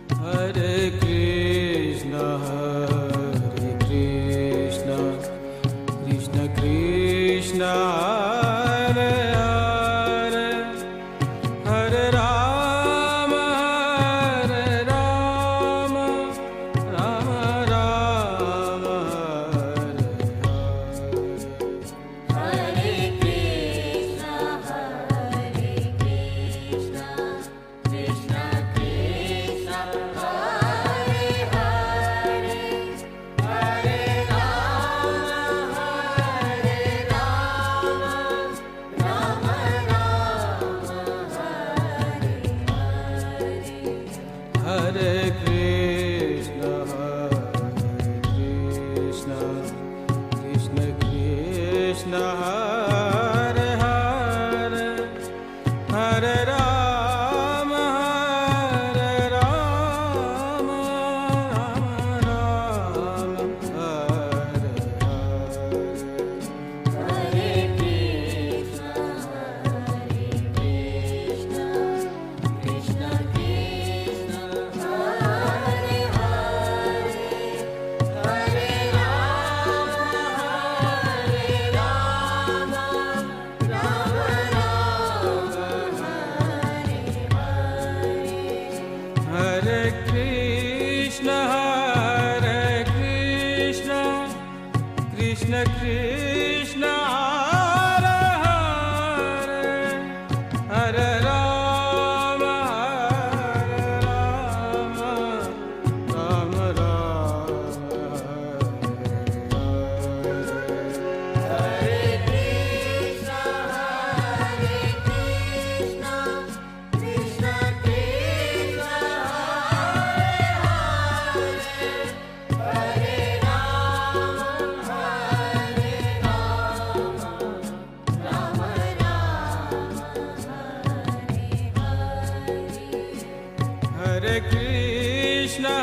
Hare Krishna, Krishna Krishna, Hare Hare, Hare Rama, Rama Rama, Hare Krishna, Krishna Krishna, Hare Hare, Hare Rama, Rama Rama, Hare Krishna, Krishna Krishna, Hare Hare, Hare Rama, Rama Rama, Hare Hare Krishna, Krishna Krishna, Hare Hare, Hare Rama, Rama Hare Krishna, Krishna Krishna, Hare Hare, Hare Rama, Rama Hare Krishna, Krishna Krishna, Hare Rama, Hare Krishna,